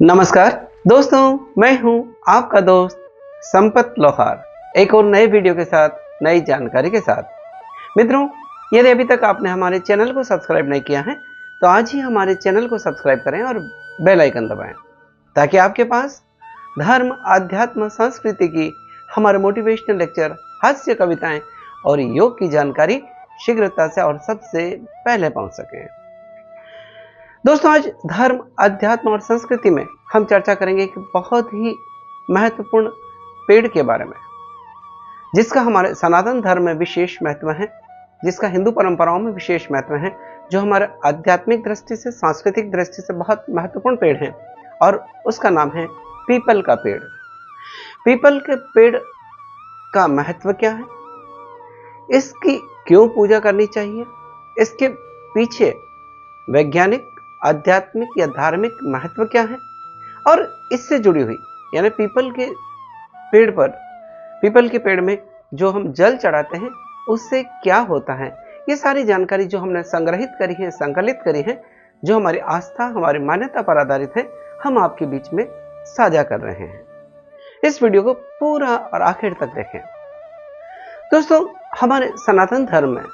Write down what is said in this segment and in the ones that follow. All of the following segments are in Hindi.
नमस्कार दोस्तों, मैं हूं आपका दोस्त संपत लोहार, एक और नए वीडियो के साथ नई जानकारी के साथ। मित्रों, यदि अभी तक आपने हमारे चैनल को सब्सक्राइब नहीं किया है तो आज ही हमारे चैनल को सब्सक्राइब करें और बेल आइकन दबाएं ताकि आपके पास धर्म, आध्यात्म, संस्कृति की हमारे मोटिवेशनल लेक्चर, हास्य कविताएं और योग की जानकारी शीघ्रता से और सबसे पहले पहुंच सके। दोस्तों, आज धर्म, अध्यात्म और संस्कृति में हम चर्चा करेंगे एक बहुत ही महत्वपूर्ण पेड़ के बारे में, जिसका हमारे सनातन धर्म में विशेष महत्व है, जिसका हिंदू परंपराओं में विशेष महत्व है, जो हमारे आध्यात्मिक दृष्टि से, सांस्कृतिक दृष्टि से बहुत महत्वपूर्ण पेड़ है, और उसका नाम है पीपल का पेड़। पीपल के पेड़ का महत्व क्या है, इसकी क्यों पूजा करनी चाहिए, इसके पीछे वैज्ञानिक, आध्यात्मिक या धार्मिक महत्व क्या है, और इससे जुड़ी हुई यानी पीपल के पेड़ में जो हम जल चढ़ाते हैं उससे क्या होता है, ये सारी जानकारी जो हमने संग्रहित करी है, संकलित करी है, जो हमारी आस्था, हमारी मान्यता पर आधारित है, हम आपके बीच में साझा कर रहे हैं। इस वीडियो को पूरा और आखिर तक देखें। दोस्तों, हमारे सनातन धर्म में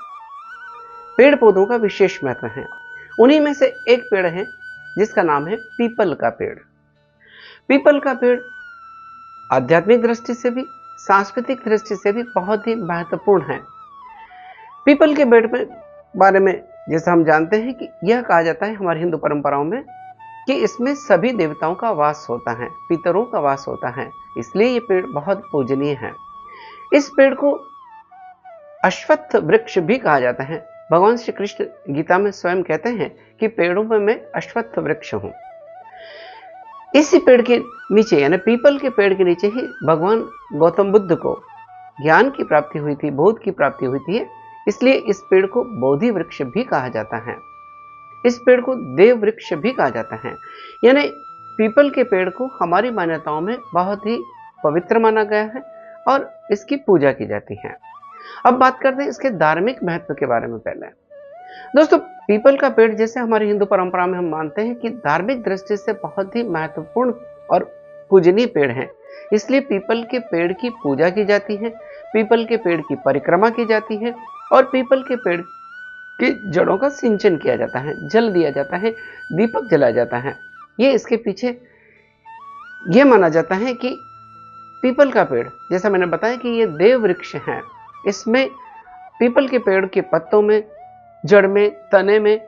पेड़ पौधों का विशेष महत्व है। उन्हीं में से एक पेड़ है जिसका नाम है पीपल का पेड़। पीपल का पेड़ आध्यात्मिक दृष्टि से भी, सांस्कृतिक दृष्टि से भी बहुत ही महत्वपूर्ण है। पीपल के पेड़ में बारे में जैसा हम जानते हैं कि यह कहा जाता है हमारी हिंदू परंपराओं में कि इसमें सभी देवताओं का वास होता है, पितरों का वास होता है, इसलिए यह पेड़ बहुत पूजनीय है। इस पेड़ को अश्वत्थ वृक्ष भी कहा जाता है। भगवान श्री कृष्ण गीता में स्वयं कहते हैं कि पेड़ों में मैं अश्वत्थ वृक्ष हूं। इसी पेड़ के नीचे यानी पीपल के पेड़ के नीचे ही भगवान गौतम बुद्ध को ज्ञान की प्राप्ति हुई थी, बोध की प्राप्ति हुई थी, इसलिए इस पेड़ को बोधि वृक्ष भी कहा जाता है। इस पेड़ को देव वृक्ष भी कहा जाता है। यानी पीपल के पेड़ को हमारी मान्यताओं में बहुत ही पवित्र माना गया है और इसकी पूजा की जाती है। अब बात करते हैं इसके धार्मिक महत्व के बारे में। पहले दोस्तों, पीपल का पेड़ जैसे हमारी हिंदू परंपरा में हम मानते हैं कि धार्मिक दृष्टि से बहुत ही महत्वपूर्ण और पूजनीय पेड़ है, इसलिए पीपल के पेड़ की पूजा की जाती है, पीपल के पेड़ की परिक्रमा की जाती है और पीपल के पेड़ की जड़ों का सिंचन किया जाता है, जल दिया जाता है, दीपक जलाया जाता है। ये इसके पीछे यह माना जाता है कि पीपल का पेड़, जैसा मैंने बताया कि यह देव वृक्ष है, इसमें पीपल के पेड़ के पत्तों में, जड़ में, तने में,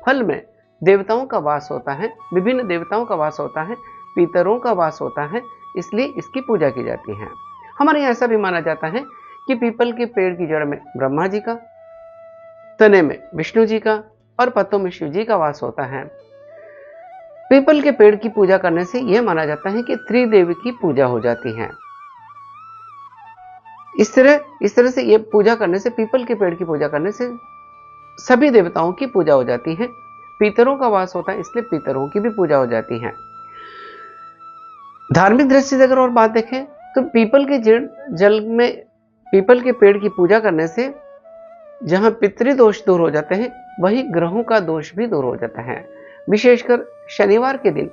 फल में देवताओं का वास होता है, विभिन्न देवताओं का वास होता है, पितरों का वास होता है, इसलिए इसकी पूजा की जाती है। हमारे यहाँ ऐसा भी माना जाता है कि पीपल के पेड़ की जड़ में ब्रह्मा जी का, तने में विष्णु जी का और पत्तों में शिव जी का वास होता है। पीपल के पेड़ की पूजा करने से यह माना जाता है कि त्रिदेवी की पूजा हो जाती है। इस तरह से ये पूजा करने से, पीपल के पेड़ की पूजा करने से सभी देवताओं की पूजा हो जाती है। पितरों का वास होता है, इसलिए पितरों की भी पूजा हो जाती है। धार्मिक दृष्टि से अगर और बात देखें तो पीपल के जल में पीपल के पेड़ की पूजा करने से जहां पितृदोष दूर हो जाते हैं, वही ग्रहों का दोष भी दूर हो जाता है। विशेषकर शनिवार के दिन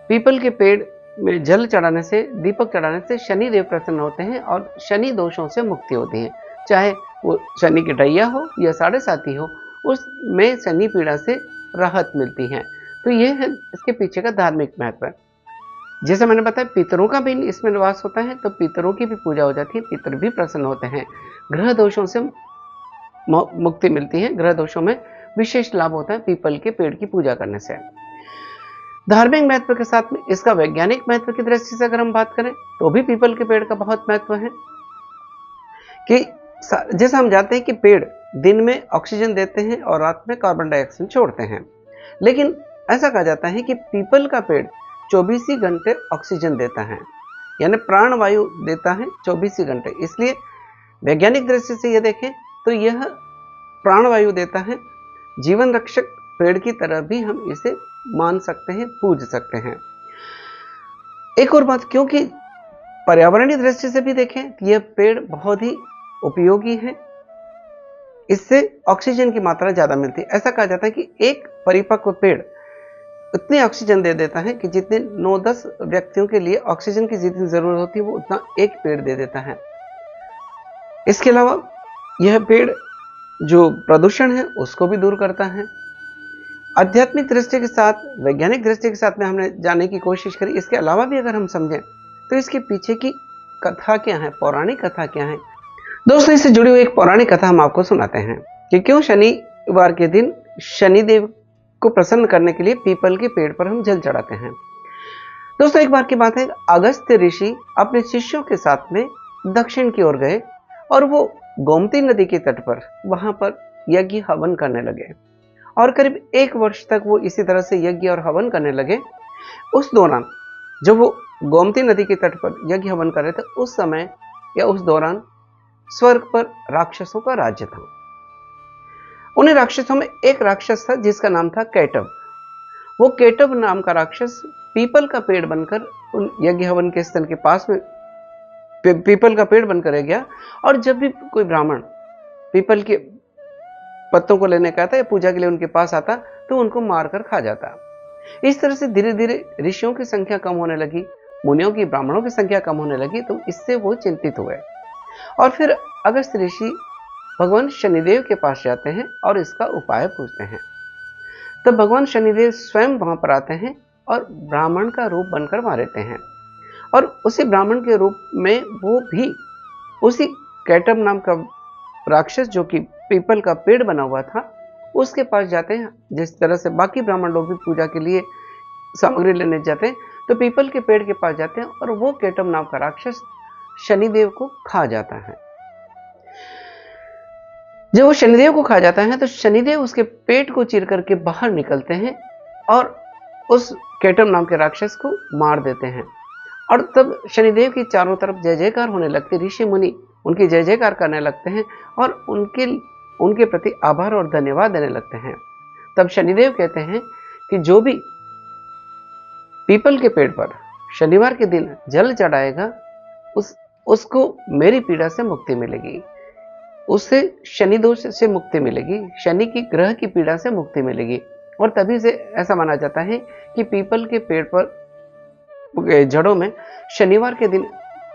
पीपल के पेड़ में जल चढ़ाने से, दीपक चढ़ाने से शनि देव प्रसन्न होते हैं और शनि दोषों से मुक्ति होती है। चाहे वो शनि की ढैया हो या 7.5 हो, उसमें शनि पीड़ा से राहत मिलती है। तो ये है इसके पीछे का धार्मिक महत्व। जैसे मैंने बताया, पितरों का भी इसमें निवास होता है, तो पितरों की भी पूजा हो जाती है, पितर भी प्रसन्न होते हैं, ग्रह दोषों से मुक्ति मिलती है, ग्रह दोषों में विशेष लाभ होता है पीपल के पेड़ की पूजा करने से। धार्मिक महत्व के साथ में इसका वैज्ञानिक महत्व की दृष्टि से अगर हम बात करें तो भी पीपल के पेड़ का बहुत महत्व है कि जैसा हम जानते हैं कि पेड़ दिन में ऑक्सीजन देते हैं और रात में कार्बन डाइऑक्साइड छोड़ते हैं, लेकिन ऐसा कहा जाता है कि पीपल का पेड़ 24 ही घंटे ऑक्सीजन देता है, यानी प्राणवायु देता है 24 ही घंटे। इसलिए वैज्ञानिक दृष्टि से यह देखें तो यह प्राणवायु देता है, जीवन रक्षक पेड़ की तरह भी हम इसे मान सकते हैं, पूज सकते हैं। एक और बात, क्योंकि पर्यावरणीय दृष्टि से भी देखें कि यह पेड़ बहुत ही उपयोगी है, इससे ऑक्सीजन की मात्रा ज्यादा मिलती है। ऐसा कहा जाता है कि एक परिपक्व पेड़ उतनी ऑक्सीजन दे देता है कि जितने 9-10 व्यक्तियों के लिए ऑक्सीजन की जितनी जरूरत होती है वो उतना एक पेड़ दे देता है। इसके अलावा यह पेड़ जो प्रदूषण है उसको भी दूर करता है। आध्यात्मिक दृष्टि के साथ, वैज्ञानिक दृष्टि के साथ में हमने जानने की कोशिश करी। इसके अलावा भी अगर हम समझें तो इसके पीछे की कथा क्या है, पौराणिक कथा क्या है। दोस्तों, इससे जुड़ी हुई एक पौराणिक कथा हम आपको सुनाते हैं कि क्यों शनिवार के दिन शनिदेव को प्रसन्न करने के लिए पीपल के पेड़ पर हम जल चढ़ाते हैं। दोस्तों, एक बार की बात है, अगस्त्य ऋषि अपने शिष्यों के साथ में दक्षिण की ओर गए और वो गोमती नदी के तट पर वहां पर यज्ञ हवन करने लगे और करीब 1 वर्ष तक वो इसी तरह से यज्ञ और हवन करने लगे। उस दौरान जब वो गोमती नदी के तट पर यज्ञ हवन कर रहे थे, उस समय या उस दौरान स्वर्ग पर राक्षसों का राज्य था। उन्हीं राक्षसों में एक राक्षस था जिसका नाम था कैटव। वो कैटव नाम का राक्षस पीपल का पेड़ बनकर उन यज्ञ हवन के स्थल के पास में पीपल का पेड़ बनकर रह गया और जब भी कोई ब्राह्मण पीपल के पत्तों को लेने का आता या पूजा के लिए उनके पास आता तो उनको मारकर खा जाता। इस तरह से धीरे धीरे ऋषियों की संख्या कम होने लगी, मुनियों की, ब्राह्मणों की संख्या कम होने लगी। तो इससे वो चिंतित हुए और फिर अगस्त्य ऋषि भगवान शनिदेव के पास जाते हैं और इसका उपाय पूछते हैं। तब भगवान शनिदेव स्वयं वहां पर आते हैं और ब्राह्मण का रूप बनकर वहां रहते हैं और उसी ब्राह्मण के रूप में वो भी उसी कैटव नाम का राक्षस जो कि पीपल का पेड़ बना हुआ था उसके पास जाते हैं। जिस तरह से बाकी ब्राह्मण लोग भी पूजा के लिए सामग्री लेने जाते हैं तो पीपल के पेड़ के पास जाते हैं और वो कैटव नाम का राक्षस शनिदेव को खा जाता है। जब वो शनिदेव को खा जाता है तो शनिदेव उसके पेट को चीर करके बाहर निकलते हैं और उस कैटव नाम के राक्षस को मार देते हैं। और तब शनिदेव की चारों तरफ जय जयकार होने लगती, ऋषि मुनि उनकी जय जयकार करने लगते हैं और उनके प्रति आभार और धन्यवाद देने लगते हैं। तब शनिदेव कहते हैं कि जो भी पीपल के पेड़ पर शनिवार के दिन जल चढ़ाएगा उसको मेरी पीड़ा से मुक्ति मिलेगी, उससे शनि दोष से मुक्ति मिलेगी, शनि की ग्रह की पीड़ा से मुक्ति मिलेगी। और तभी से ऐसा माना जाता है कि पीपल के पेड़ पर जड़ों में शनिवार के दिन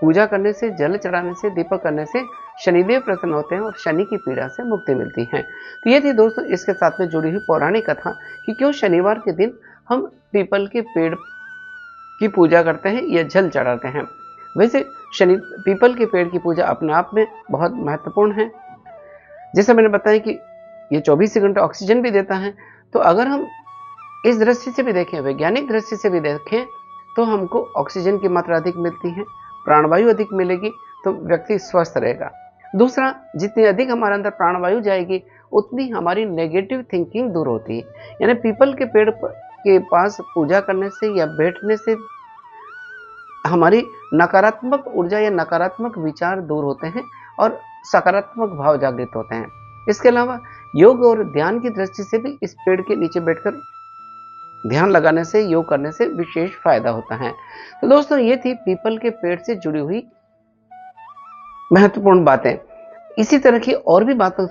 पूजा करने से, जल चढ़ाने से, दीपक करने से शनिदेव प्रसन्न होते हैं और शनि की पीड़ा से मुक्ति मिलती है। तो ये थी दोस्तों इसके साथ में जुड़ी हुई पौराणिक कथा कि क्यों शनिवार के दिन हम पीपल के पेड़ की पूजा करते हैं या जल चढ़ाते हैं। वैसे पीपल के पेड़ की पूजा अपने आप में बहुत महत्वपूर्ण है। जैसे मैंने बताया कि ये 24 घंटे ऑक्सीजन भी देता है, तो अगर हम इस दृष्टि से भी देखें, वैज्ञानिक दृष्टि से भी देखें, तो हमको ऑक्सीजन की मात्रा अधिक मिलती है, प्राणवायु अधिक मिलेगी तो व्यक्ति स्वस्थ रहेगा। दूसरा, जितनी अधिक हमारे अंदर प्राणवायु जाएगी उतनी हमारी नेगेटिव थिंकिंग दूर होती है। यानी पीपल के पेड़ के पास पूजा करने से या बैठने से हमारी नकारात्मक ऊर्जा या नकारात्मक विचार दूर होते हैं और सकारात्मक भाव जागृत होते हैं। इसके अलावा योग और ध्यान की दृष्टि से भी इस पेड़ के नीचे बैठकर ध्यान लगाने से, योग करने से विशेष फायदा होता है। तो दोस्तों, ये थी पीपल के पेड़ से जुड़ी हुई महत्वपूर्ण बातें। इसी तरह की और भी बातों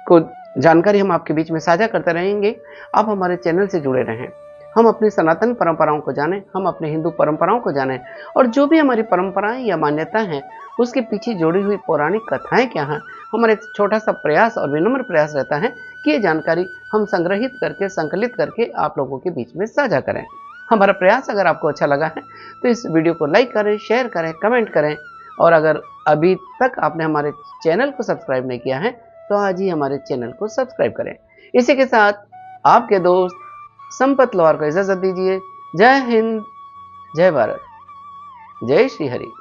को जानकारी हम आपके बीच में साझा करते रहेंगे। आप हमारे चैनल से जुड़े रहें, हम अपनी सनातन परंपराओं को जानें, हम अपने हिंदू परंपराओं को जानें और जो भी हमारी परंपराएं या मान्यताएं हैं उसके पीछे जुड़ी हुई पौराणिक कथाएं क्या हैं। हमारा एक छोटा सा प्रयास और विनम्र प्रयास रहता है कि ये जानकारी हम संग्रहित करके, संकलित करके आप लोगों के बीच में साझा करें। हमारा प्रयास अगर आपको अच्छा लगा है तो इस वीडियो को लाइक करें, शेयर करें, कमेंट करें और अगर अभी तक आपने हमारे चैनल को सब्सक्राइब नहीं किया है तो आज ही हमारे चैनल को सब्सक्राइब करें। इसी के साथ आपके दोस्त संपत लोहार को इजाजत दीजिए। जय हिंद, जय भारत, जय श्री हरि।